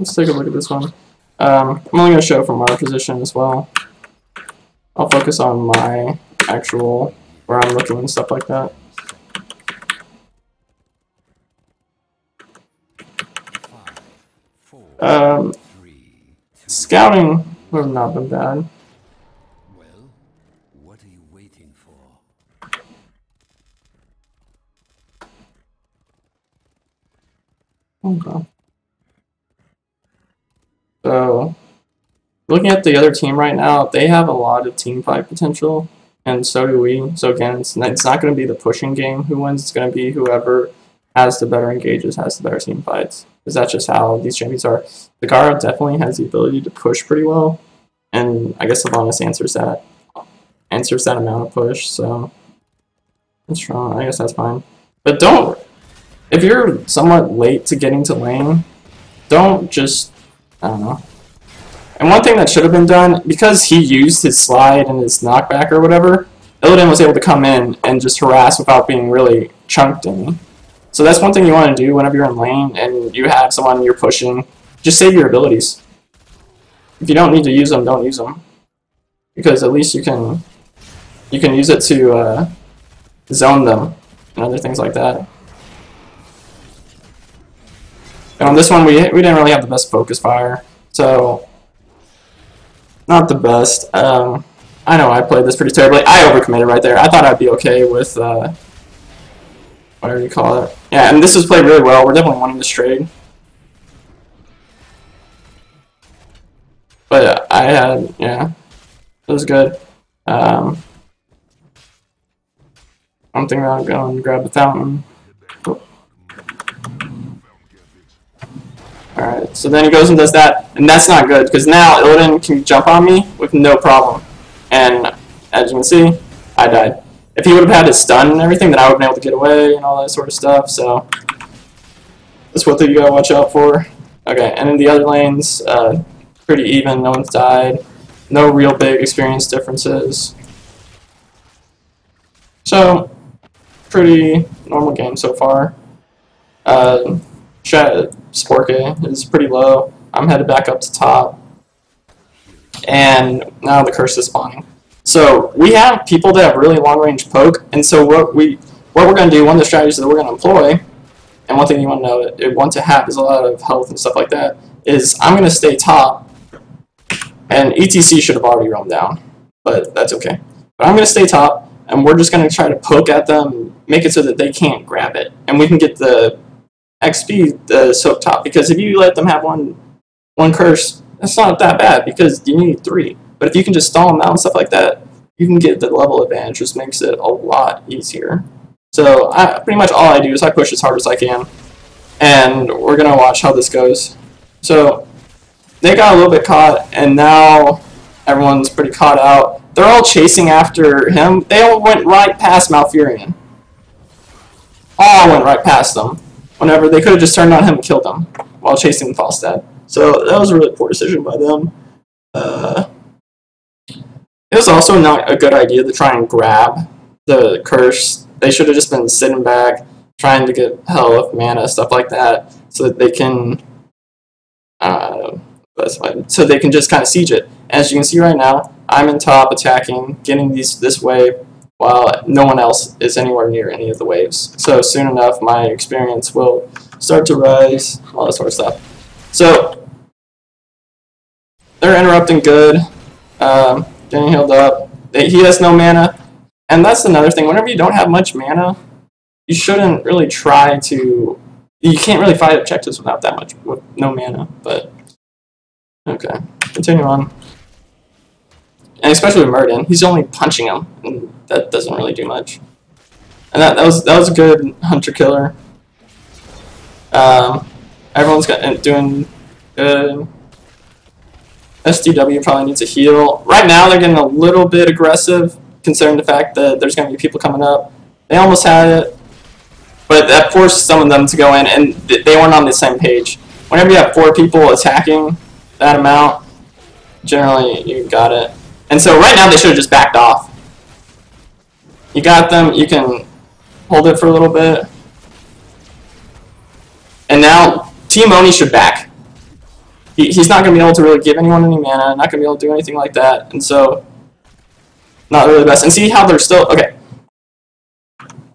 let's take a look at this one. I'm only going to show from our position as well. I'll focus on my actual, where I'm looking and stuff like that. Scouting would have not been bad. Well, what are you waiting for? Okay. So, looking at the other team right now, they have a lot of team fight potential, and so do we. So again, it's not going to be the pushing game who wins. It's going to be whoever has the better engages, has the better team fights. Because that's just how these champions are. The Gara definitely has the ability to push pretty well, and I guess Sylvanas answers that amount of push. So that's strong. I guess that's fine. But don't, if you're somewhat late to getting to lane, don't just, I don't know. And one thing that should have been done, because he used his slide and his knockback or whatever, Illidan was able to come in and just harass without being really chunked in. So that's one thing you want to do whenever you're in lane and you have someone you're pushing. Just save your abilities. If you don't need to use them, don't use them. Because at least you can use it to zone them and other things like that. And on this one, we didn't really have the best focus fire, so not the best. I know I played this pretty terribly. I overcommitted right there. I thought I'd be okay with whatever you call it. Yeah, and this was played really well. We're definitely winning this trade. But yeah, it was good. I'm thinking about going and grab the fountain. Alright, so then he goes and does that, and that's not good, because now Illidan can jump on me with no problem. And as you can see, I died. If he would have had his stun and everything, then I would have been able to get away and all that sort of stuff, so that's what you gotta watch out for. Okay, and in the other lanes, pretty even, no one's died. No real big experience differences. So, pretty normal game so far. Sporke is pretty low. I'm headed back up to top. And now the curse is spawning. So we have people that have really long range poke, and so what we're going to do, one of the strategies that we're going to employ, and one thing you want to have is a lot of health and stuff like that, is I'm going to stay top, and ETC should have already roamed down, but that's okay. But I'm going to stay top, and we're just going to try to poke at them, make it so that they can't grab it, and we can get the XP, the soak top, because if you let them have one curse, that's not that bad, because you need 3. But if you can just stall them out and stuff like that, you can get the level advantage, which makes it a lot easier. So pretty much all I do is I push as hard as I can, and we're going to watch how this goes. So they got a little bit caught, and now everyone's pretty caught out. They're all chasing after him. They all went right past Malfurion. All went right past them. Whenever they could have just turned on him and killed him while chasing Falstad. So that was a really poor decision by them. It was also not a good idea to try and grab the curse. Just been sitting back, trying to get health, mana, stuff like that, so that they can, just kind of siege it. As you can see right now, I'm in top, attacking, getting this wave, while no one else is anywhere near any of the waves. So soon enough, my experience will start to rise, all that sort of stuff. So they're interrupting good. Getting healed up. He has no mana. And that's another thing. Whenever you don't have much mana, you shouldn't really try to... You can't really fight objectives without that much, with no mana. But, okay. Continue on. And especially with Murden, he's only punching him, and that doesn't really do much. And that was a good hunter-killer. Everyone's doing good. SDW probably needs a heal. Right now they're getting a little bit aggressive, considering the fact that there's going to be people coming up. They almost had it, but that forced some of them to go in, and they weren't on the same page. Whenever you have 4 people attacking that amount, generally you got it. And so right now they should have just backed off. You got them, you can hold it for a little bit. And now Team Oni should back. he's not going to be able to really give anyone any mana, not going to be able to do anything like that, and so not really the best. And see how they're still okay.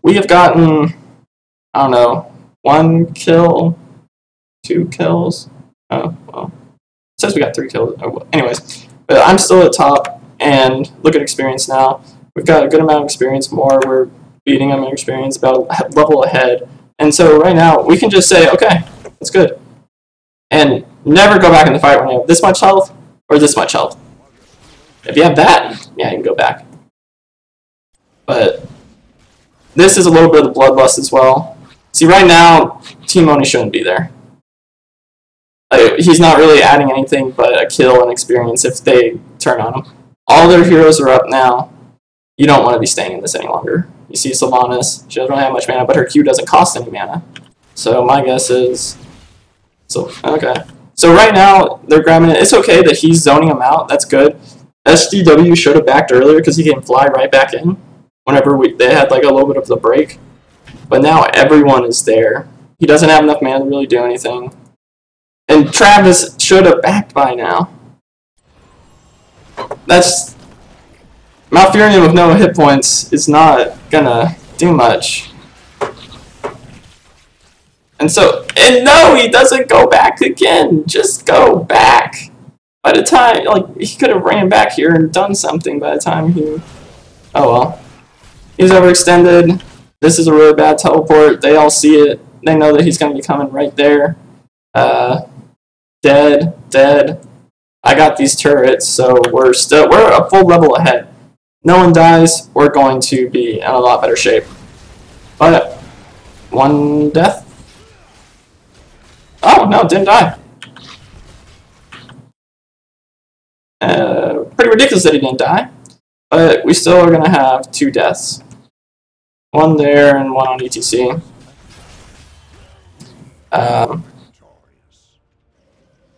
We have gotten, I don't know, 1 kill, 2 kills. Oh well, it says we got 3 kills. Oh, well. Anyways, but I'm still at top, and look at experience now. We've got a good amount of experience. More, we're beating them in experience, about a level ahead. And so right now we can just say, okay, that's good, and never go back in the fight when you have this much health or this much health. If you have that, yeah, you can go back. But this is a little bit of the bloodlust as well. See, right now, Team Oni shouldn't be there. He's not really adding anything but a kill and experience if they turn on him. All their heroes are up now. You don't want to be staying in this any longer. You see Sylvanas, she doesn't have much mana, but her Q doesn't cost any mana. So my guess is... So, okay. So right now, they're grabbing it. It's okay that he's zoning him out. That's good. SDW should have backed earlier because he can fly right back in whenever they had like a little bit of the break. But now everyone is there. He doesn't have enough mana to really do anything. And Travis should have backed by now. That's... Malfurion with no hit points is not gonna do much. And so, and no, he doesn't go back again. Just go back. By the time, like, he could have ran back here and done something by the time he... Oh well. He's overextended. This is a really bad teleport. They all see it. They know that he's gonna be coming right there. Dead. I got these turrets, so we're a full level ahead. No one dies, we're going to be in a lot better shape. But 1 death. Oh no, didn't die. Pretty ridiculous that he didn't die, but we still are gonna have 2 deaths. 1 there and 1 on ETC.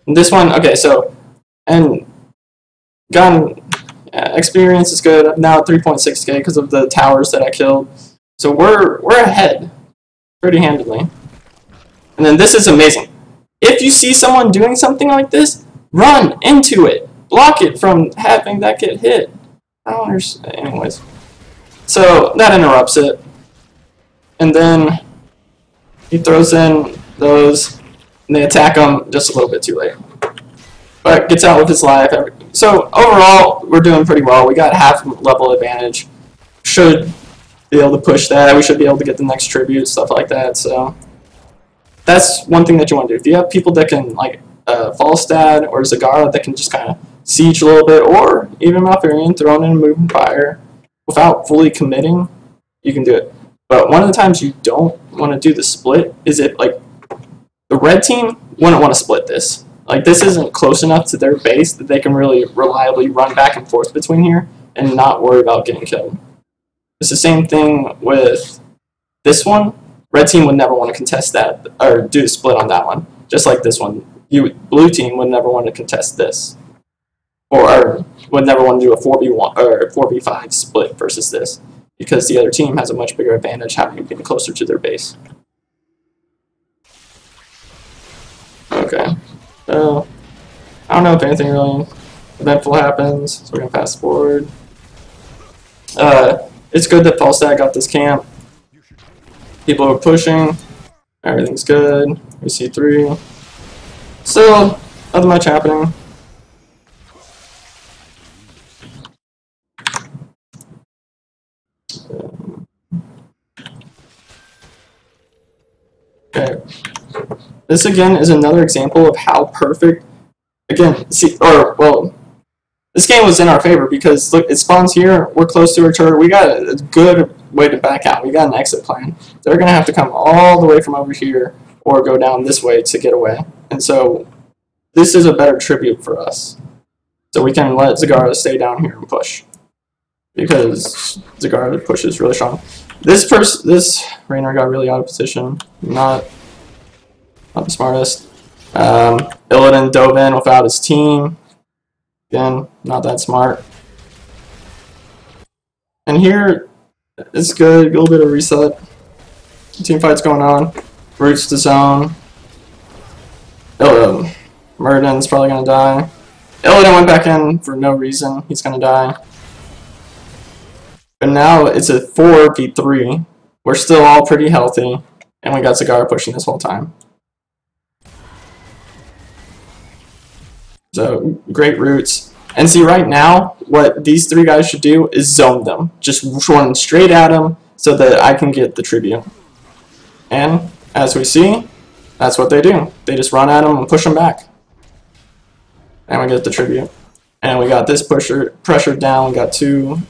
This one, okay, so, and gun experience is good. I'm now at 3.6k because of the towers that I killed. So we're ahead pretty handily. And then this is amazing. If you see someone doing something like this, run into it. Block it from having that get hit. I don't understand. Anyways. So that interrupts it. And then he throws in those, and they attack him just a little bit too late. But gets out with his life. So overall, we're doing pretty well. We got half level advantage. Should be able to push that. We should be able to get the next tribute, stuff like that. So that's one thing that you want to do. If you have people that can, like Falstad or Zagara, that can just kind of siege a little bit, or even Malfurion throwing in a moving fire without fully committing, you can do it. But one of the times you don't want to do the split is if, like, the red team wouldn't want to split this. Like, this isn't close enough to their base that they can really reliably run back and forth between here and not worry about getting killed. It's the same thing with this one. Red team would never want to contest that, or do the split on that one. Just like this one. Blue team would never want to contest this. Or would never want to do a 4v1 or 4v5 split versus this. Because the other team has a much bigger advantage having been closer to their base. Okay. So, I don't know if anything really eventful happens, so we're going to fast forward. It's good that Falstad got this camp. People are pushing. Everything's good. We see 3. Still, nothing much happening. Okay. This again is another example of how perfect. Again, see, or well, this game was in our favor because look, it spawns here. We're close to our turret. We got a good way to back out. We got an exit plan. They're gonna have to come all the way from over here or go down this way to get away. And so this is a better tribute for us. So we can let Zagara stay down here and push because Zagara pushes really strong. This Raynor got really out of position. Not the smartest. Illidan dove in without his team. Again, not that smart. And here, it's good. A little bit of reset. Team fight's going on. Roots the zone. Murden's probably gonna die. Illidan went back in for no reason. He's gonna die. But now it's a 4v3. We're still all pretty healthy, and we got Zagara pushing this whole time. So, great roots. And see, right now, what these three guys should do is zone them. Just run straight at them so that I can get the tribute. And, as we see, that's what they do. They just run at them and push them back. And we get the tribute. And we got this pressure down. We got the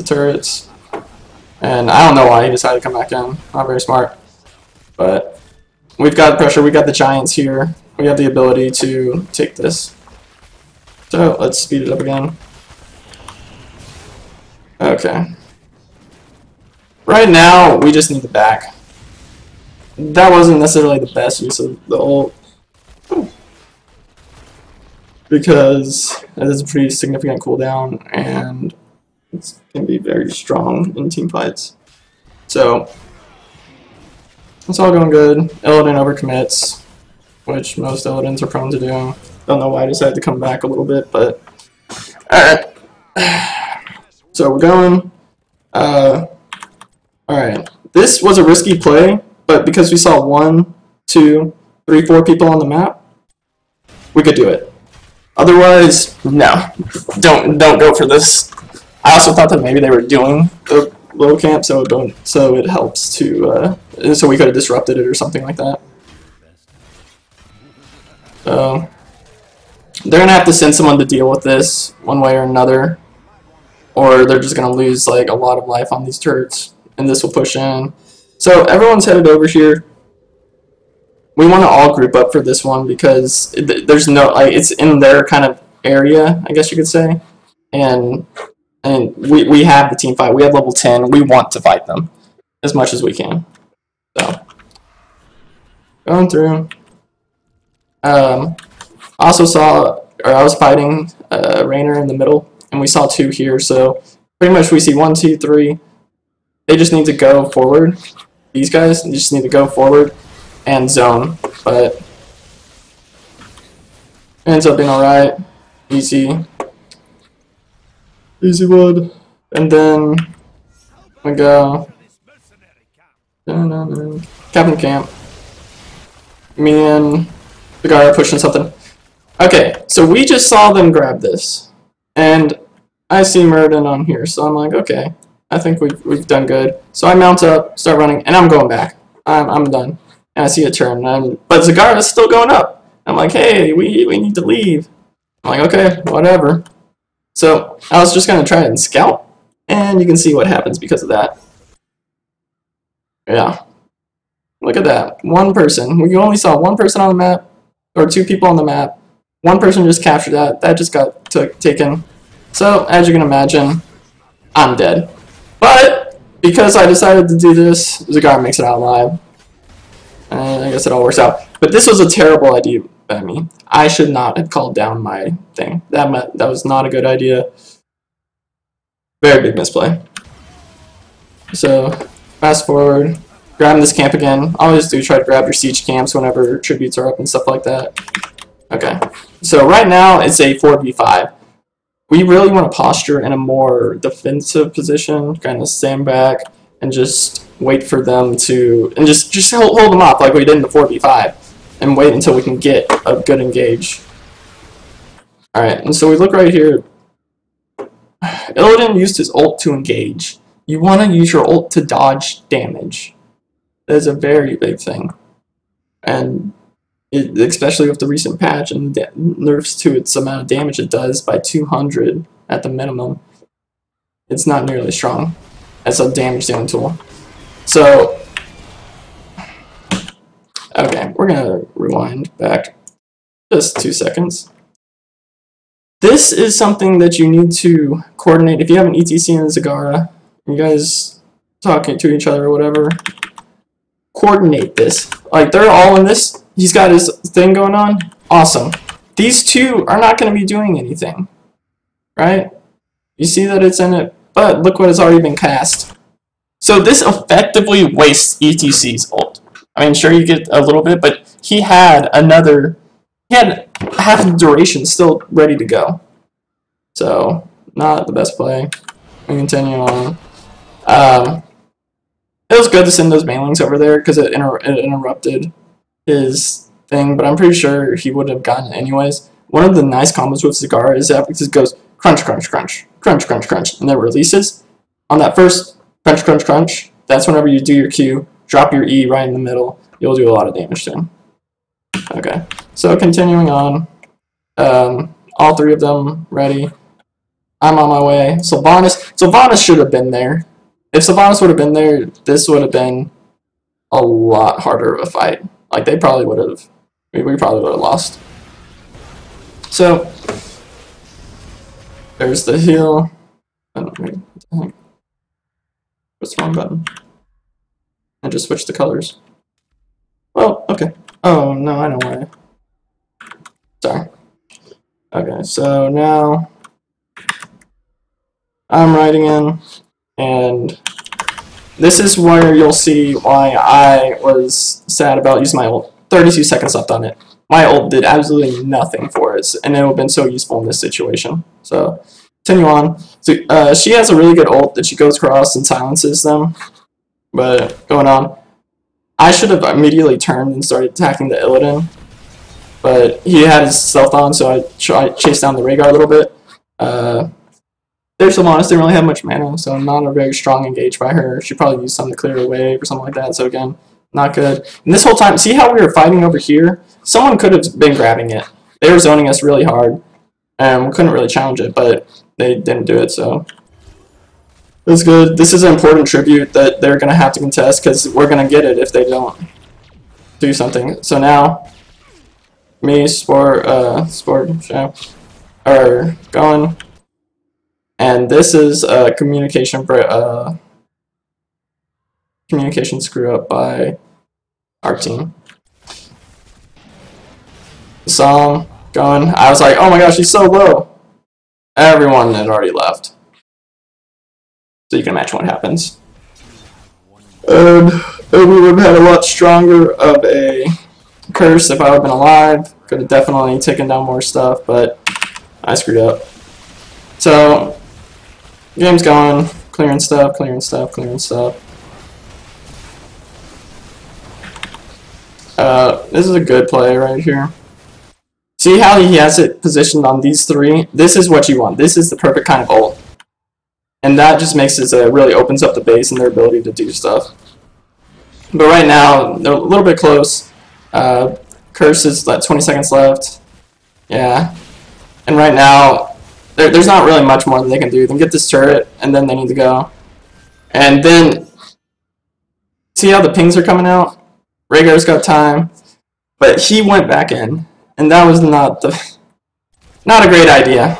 turrets. And I don't know why he decided to come back in. Not very smart. But we've got pressure. We got the giants here. We have the ability to take this. So let's speed it up again. Okay. Right now, we just need the back. That wasn't necessarily the best use of the ult, because it is a pretty significant cooldown, and it can be very strong in team fights. So, it's all going good. Illidan overcommits, which most Illidans are prone to do. Don't know why I decided to come back a little bit, but alright. So we're going. Alright. This was a risky play, but because we saw 1, 2, 3, 4 people on the map, we could do it. Otherwise, no. Don't go for this. I also thought that maybe they were doing the low camp, so it helps to so we could have disrupted it or something like that. So they're gonna have to send someone to deal with this one way or another, or they're just gonna lose like a lot of life on these turrets, and this will push in. So everyone's headed over here. We want to all group up for this one because there's no, like, it's in their kind of area, I guess you could say, and we have the team fight. We have level 10. We want to fight them as much as we can. So going through. Also saw, or I was fighting Rainer in the middle, and we saw 2 here. So pretty much we see 1, 2, 3. They just need to go forward. These guys just need to go forward and zone, but it ends up being alright. Easy one. And then we go Captain Camp. Me and the guy are pushing something. Okay, so we just saw them grab this, and I see Murden on here, so I'm like, okay, I think we've done good. So I mount up, start running, and I'm going back. I'm done. And I see a turn, but Zagara's still going up. I'm like, hey, we need to leave. I'm like, okay, whatever. So I was just gonna try and scout, and you can see what happens because of that. Yeah, look at that. 1 person. We only saw 1 person on the map, or 2 people on the map. 1 person just captured that. That just got taken. So as you can imagine, I'm dead. But because I decided to do this, Zagara makes it out alive. I guess it all works out. But this was a terrible idea by me. I should not have called down my thing. That was not a good idea. Very big misplay. So, fast forward. Grabbing this camp again. Always do try to grab your siege camps whenever tributes are up and stuff like that. Okay. So right now it's a 4v5. We really want to posture in a more defensive position, kind of stand back and just wait for them to, and just hold them off like we did in the 4v5, and wait until we can get a good engage. Alright, and so we look right here. Illidan used his ult to engage. You want to use your ult to dodge damage. That is a very big thing. And especially with the recent patch and the nerfs to its amount of damage it does by 200 at the minimum, it's not nearly strong as a damage dealing tool. So, okay, we're gonna rewind back just 2 seconds. This is something that you need to coordinate. If you have an ETC and Zagara, you guys talking to each other or whatever, coordinate this. Like, they're all in this. He's got his thing going on. Awesome. These 2 are not going to be doing anything, right? You see that it's in it, but look what has already been cast. So this effectively wastes ETC's ult. I mean, sure, you get a little bit, but he had another he had half the duration still ready to go. So, not the best play. We continue on. It was good to send those banelings over there because it interrupted his thing, but I'm pretty sure he would have gotten it anyways. One of the nice combos with Cigar is that it goes crunch, crunch, crunch, crunch, crunch, crunch, and then releases. On that first crunch, crunch, crunch, that's whenever you do your Q, drop your E right in the middle, you'll do a lot of damage to him. Okay, so continuing on, all three of them ready. I'm on my way. Sylvanas should have been there. If Sylvanas would have been there, this would have been a lot harder of a fight. Like, they probably would have, we probably would have lost. So, there's the heal. What's the wrong button? I just switched the colors. Well, okay. Oh, no, I know why. Sorry. Okay, so now I'm writing in, and this is where you'll see why I was sad about using my ult. 32 seconds left on it. My ult did absolutely nothing for it, and it would have been so useful in this situation. So, continue on. So, she has a really good ult that she goes across and silences them. But, going on. I should have immediately turned and started attacking the Illidan. But he had his stealth on, so I chased down the Rhaegar a little bit. Their Sylvanas didn't really have much mana, so not a very strong engage by her. She probably used something to clear a wave or something like that, so again, not good. And this whole time, see how we were fighting over here? Someone could have been grabbing it. They were zoning us really hard, and we couldn't really challenge it, but they didn't do it, so that's good. This is an important tribute that they're going to have to contest, because we're going to get it if they don't do something. So now, me, Sport, Show, are going, and this is a communication screw up by our team. Song going. I was like, oh my gosh, he's so low. Everyone had already left, so you can imagine what happens. And we would have had a lot stronger of a curse if I would have been alive. Could have definitely taken down more stuff, but I screwed up. So, game's going, clearing stuff, clearing stuff, clearing stuff. This is a good play right here. See how he has it positioned on these three? This is what you want. This is the perfect kind of ult. And that just makes it really opens up the base and their ability to do stuff. But right now, they're a little bit close. Curse is like 20 seconds left. Yeah. And right now, there's not really much more that they can do. They can get this turret, and then they need to go. And then, see how the pings are coming out? Rhaegar's got time. But he went back in. And that was not a great idea.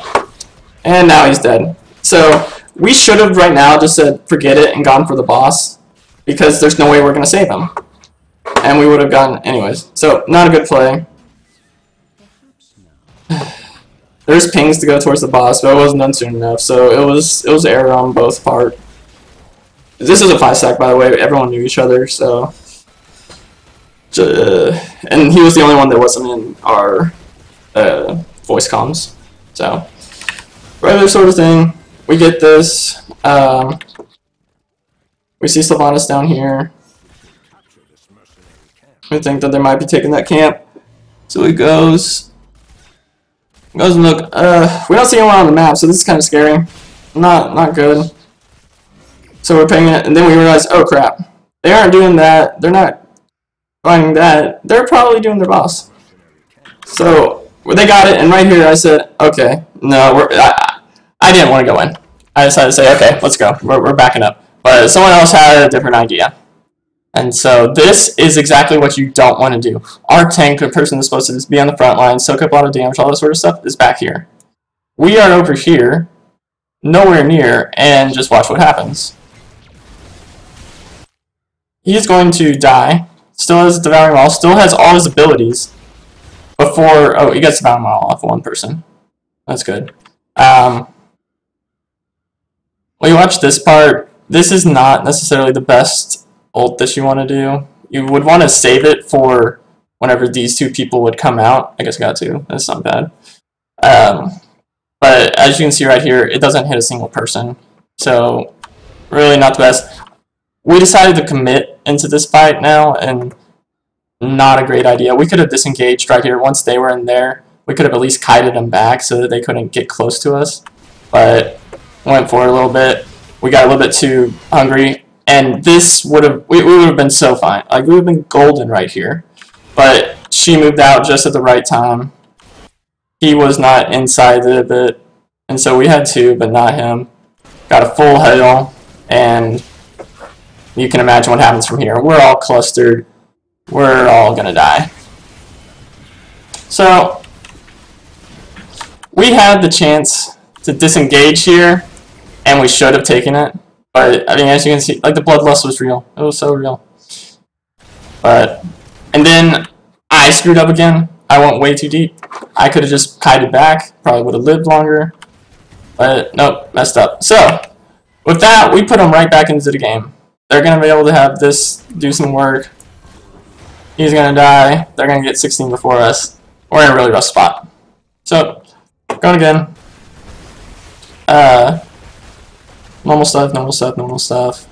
And now he's dead. So, we should have right now just said forget it and gone for the boss. Because there's no way we're going to save him. And we would have gone anyways. So, not a good play. There's pings to go towards the boss, but it wasn't done soon enough. So, it was error on both parts. This is a 5-stack, by the way. Everyone knew each other, so... and he was the only one that wasn't in our voice comms. So, regular sort of thing. We get this. We see Sylvanas down here. We think that they might be taking that camp. So he goes and look. We don't see anyone on the map, so this is kind of scary. Not good. So we're paying it, and then we realize, oh crap, they aren't doing that. They're not finding that. They're probably doing their boss. So they got it, and right here I said, okay, no, I didn't want to go in. I decided to say, okay, let's go. We're backing up. But someone else had a different idea. And so this is exactly what you don't want to do. Our tank, the person that's supposed to be on the front line, soak up a lot of damage, all that sort of stuff, is back here. We are over here, nowhere near, and just watch what happens. He's going to die. Still has Devouring Maul, still has all his abilities. Before, oh, he gets Devouring Maul off of one person. That's good. When you watch this part, this is not necessarily the best ult that you want to do. You would want to save it for whenever these two people would come out. I guess I got two. That's not bad. But as you can see right here, it doesn't hit a single person. So really not the best. We decided to commit into this fight now, and not a great idea. We could have disengaged right here once they were in there. We could have at least kited them back so that they couldn't get close to us. But went for it a little bit. We got a little bit too hungry, and this would have we would have been so fine. Like, we would have been golden right here. But she moved out just at the right time. He was not inside of it, and so we had two, but not him. Got a full heal, and you can imagine what happens from here. We're all clustered. We're all gonna die. So we had the chance to disengage here, and we should have taken it. But I mean, as you can see, like, the bloodlust was real. It was so real. And then I screwed up again. I went way too deep. I could have just kited back. Probably would have lived longer. But nope, messed up. So with that, we put them right back into the game. They're gonna be able to have this do some work. He's gonna die. They're gonna get 16 before us. We're in a really rough spot. So going again. Normal stuff, normal stuff, normal stuff.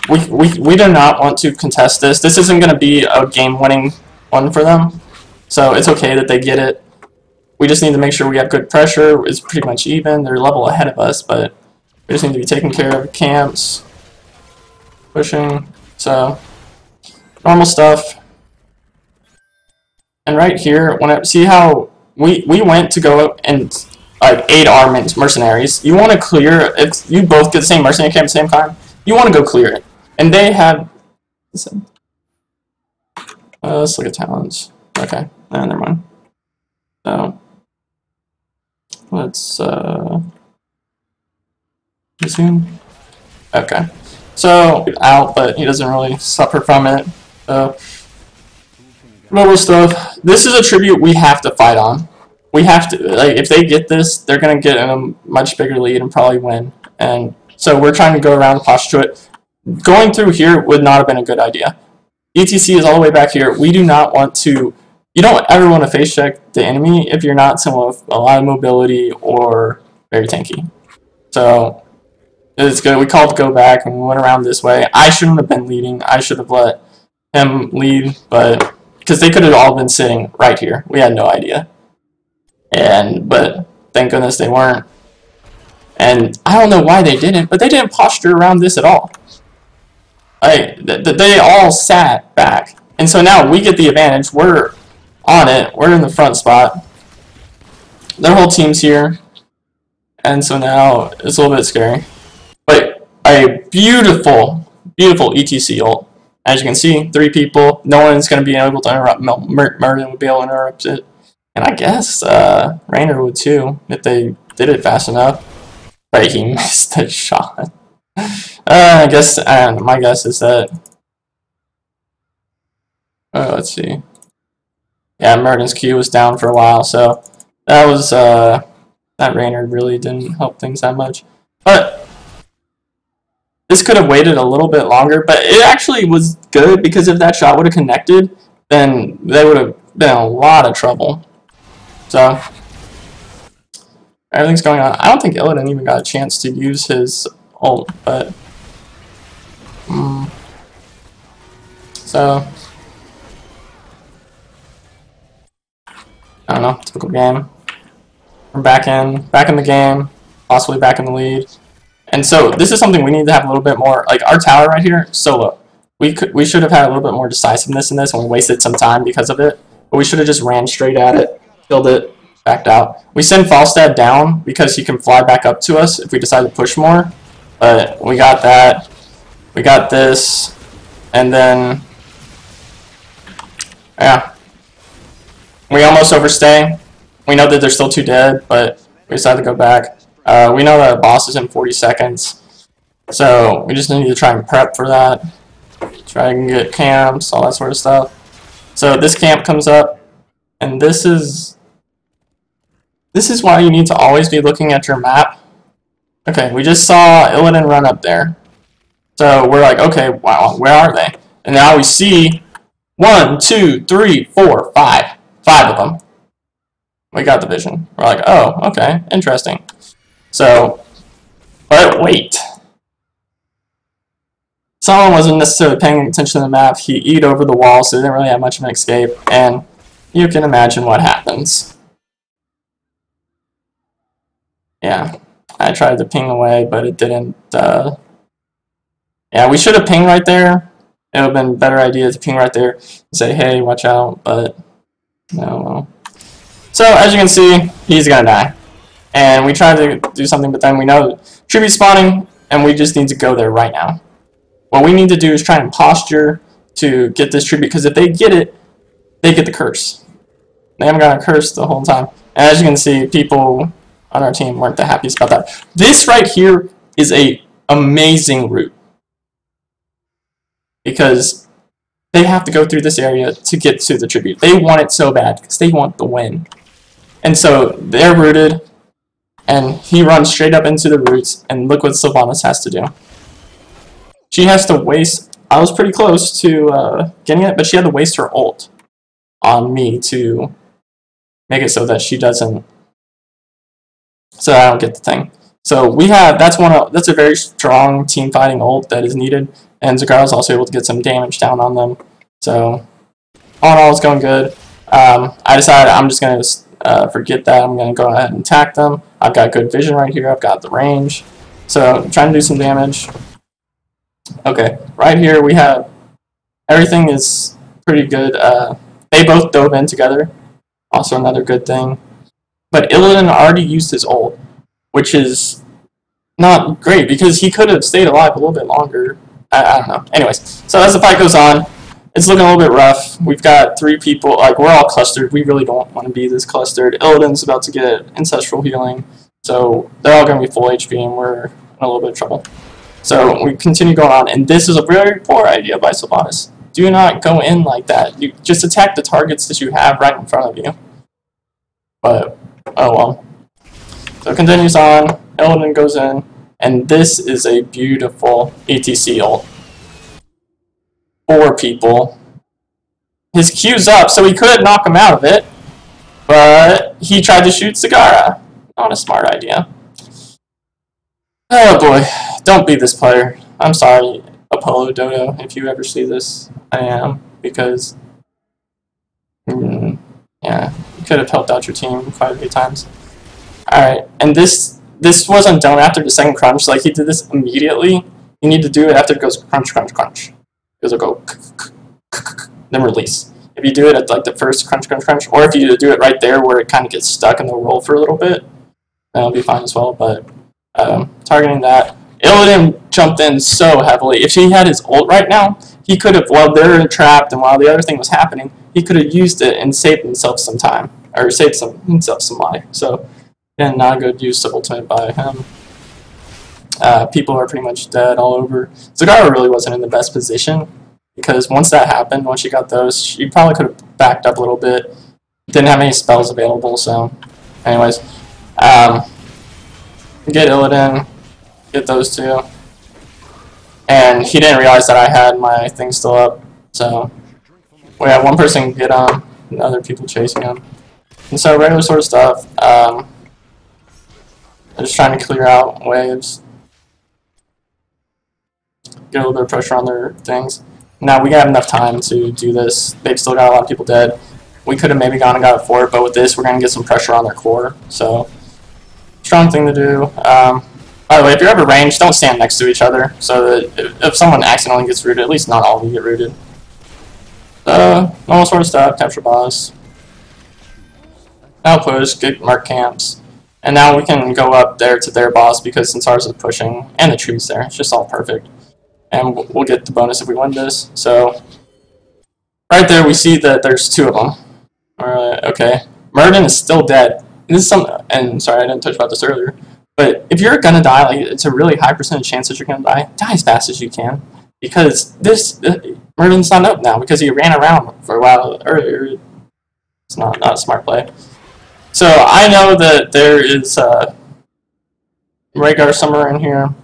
We do not want to contest this. This isn't going to be a game-winning one for them, so it's okay that they get it. We just need to make sure we have good pressure. It's pretty much even. They're a level ahead of us, but we just need to be taking care of camps, pushing. So normal stuff. And right here, when I see how we went to go and aid our mercenaries. You want to clear, if you both get the same mercenary camp at the same time, you want to go clear it. And they have, let's look at talents. Okay, never mind. So let's resume. Okay, so out, but he doesn't really suffer from it. Mobile stuff. This is a tribute we have to fight on. We have to, like, if they get this, they're going to get in a much bigger lead and probably win. And so we're trying to go around the posture to it. Going through here would not have been a good idea. ETC is all the way back here. We do not want to, you don't ever want to face check the enemy if you're not someone with a lot of mobility or very tanky. So it's good. We called go back and we went around this way. I shouldn't have been leading. I should have let him lead, but because they could have all been sitting right here. We had no idea. But thank goodness they weren't. And I don't know why they didn't, but they didn't posture around this at all. They all sat back. And so now we get the advantage. We're on it. We're in the front spot. Their whole team's here. And so now it's a little bit scary. But a beautiful, beautiful ETC ult. As you can see, 3 people. No one's going to be able to interrupt. Merlin would be able to interrupt it. And I guess Rainer would too, if they did it fast enough. But he missed the shot. I guess, my guess is that... let's see. Yeah, Merton's Q was down for a while, so that was, that Rainer really didn't help things that much. But this could have waited a little bit longer, but it actually was good, because if that shot would have connected, then they would have been in a lot of trouble. So, everything's going on. I don't think Illidan even got a chance to use his ult, but... So... I don't know, typical game. We're back in the game, possibly back in the lead. And so, this is something we need to have a little bit more, like, our tower right here, so low. We should have had a little bit more decisiveness in this, and we wasted some time because of it. But we should have just ran straight at it. Killed it, backed out. We send Falstad down because he can fly back up to us if we decide to push more. But we got that. We got this. And then, yeah. We almost overstay. We know that they're still 2 dead, but we decided to go back. We know that our boss is in 40 seconds. So we just need to try and prep for that. Try and get camps, all that sort of stuff. So this camp comes up, and this is why you need to always be looking at your map. Okay, we just saw Illidan run up there. So we're like, okay, wow, where are they? And now we see 1, 2, 3, 4, 5. 5 of them. We got the vision. We're like, oh, okay, interesting. So, but wait. Someone wasn't necessarily paying attention to the map. He eat over the wall, so they didn't really have much of an escape. And you can imagine what happens. Yeah, I tried to ping away, but it didn't. Yeah, we should have pinged right there. It would have been a better idea to ping right there and say, hey, watch out, but no. Well. So, as you can see, he's gonna die. And we tried to do something, but then we know tribute spawning, and we just need to go there right now. What we need to do is try and posture to get this tribute, because if they get it, they get the curse. They haven't got a curse the whole time. And as you can see, people on our team weren't the happiest about that. This right here is a amazing route, because they have to go through this area to get to the tribute. They want it so bad because they want the win. And so they're rooted, and he runs straight up into the roots, and look what Sylvanas has to do. She has to waste... I was pretty close to getting it, but she had to waste her ult on me to make it so that she doesn't... So I don't get the thing. So we have... That's a very strong team fighting ult that is needed, and Zagara's also able to get some damage down on them. So all in all, it's going good. I decided I'm just going to forget that. I'm going to go ahead and attack them. I've got good vision right here. I've got the range. So I'm trying to do some damage. Okay, right here we have everything is pretty good. They both dove in together. Also another good thing. But Illidan already used his ult, which is not great because he could have stayed alive a little bit longer. I don't know. Anyways, so as the fight goes on, it's looking a little bit rough. We've got 3 people, like we're all clustered. We really don't want to be this clustered. Illidan's about to get ancestral healing, so they're all going to be full HP and we're in a little bit of trouble. So we continue going on, and this is a very poor idea by Sylvanas. Do not go in like that. You just attack the targets that you have right in front of you. But, oh well. So it continues on, Illidan goes in, and this is a beautiful ETC ult. 4 people. His Q's up, so he could knock him out of it, but he tried to shoot Zagara. Not a smart idea. Oh boy, don't be this player. I'm sorry, Apollo Dodo, if you ever see this. I am, because yeah, you could have helped out your team quite a few times. Alright, and this wasn't done after the second crunch, like he did this immediately. You need to do it after it goes crunch, crunch, crunch. Because it'll go then release. If you do it at like the first crunch, crunch, crunch, or if you do it right there where it kind of gets stuck in the roll for a little bit, that'll be fine as well, but targeting that. Illidan jumped in so heavily. If he had his ult right now, he could have, while they're trapped and while the other thing was happening, he could have used it and saved himself some time, or saved himself some life. So, again, not a good use of ultimate by him. People are pretty much dead all over. Zagara really wasn't in the best position, because once that happened, once she got those, she probably could have backed up a little bit. Didn't have any spells available, so anyways. Get Illidan, get those 2. And he didn't realize that I had my thing still up, so we have one person get on, and other people chasing him. And so regular sort of stuff. I'm just trying to clear out waves. Get a little bit of pressure on their things. Now we have enough time to do this. They've still got a lot of people dead. We could have maybe gone and got it for it, but with this we're going to get some pressure on their core. So, strong thing to do. By the way, if you're ever ranged, don't stand next to each other, so that if someone accidentally gets rooted, at least not all of you get rooted. Normal sort of stuff, capture boss. Now push, get mark camps. And now we can go up there to their boss, because since ours is pushing, and the tree's there, it's just all perfect. And we'll get the bonus if we win this. So, right there we see that there's 2 of them. Okay. Murden is still dead. This is and sorry, I didn't touch about this earlier, but if you're gonna die, like it's a really high percentage chance that you're gonna die. Die as fast as you can, because this Murden's not up now because he ran around for a while earlier. It's not a smart play. So I know that there is Rhaegar somewhere in here.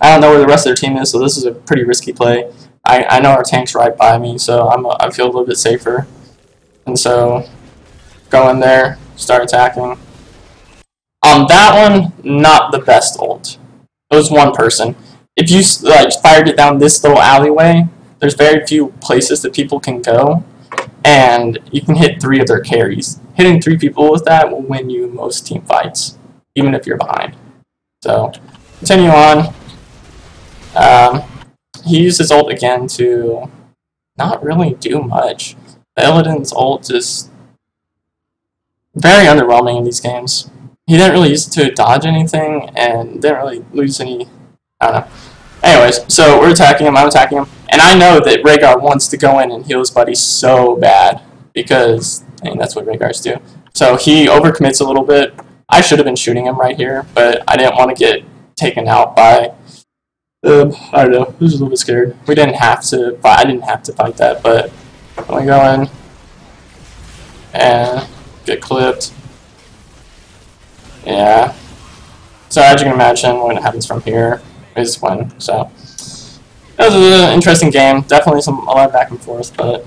I don't know where the rest of their team is, so this is a pretty risky play. I know our tank's right by me, so I feel a little bit safer. And so, go in there, start attacking. On that one, not the best ult. It was one person. If you like fired it down this little alleyway, there's very few places that people can go, and you can hit 3 of their carries. Hitting 3 people with that will win you most team fights, even if you're behind. So, continue on. He used his ult again to not really do much. The Illidan's ult is very underwhelming in these games. He didn't really use it to dodge anything, and didn't really lose any, I don't know. Anyways, so we're attacking him, I'm attacking him, and I know that Rhaegar wants to go in and heal his buddy so bad, because, I mean, that's what Rhaegars do. So he overcommits a little bit. I should have been shooting him right here, but I didn't want to get taken out by I don't know. I was a little bit scared. We didn't have to fight. I didn't have to fight that, but when we go in and get clipped, yeah. So as you can imagine, what happens from here is when. So that was an interesting game. Definitely a lot of back and forth, but.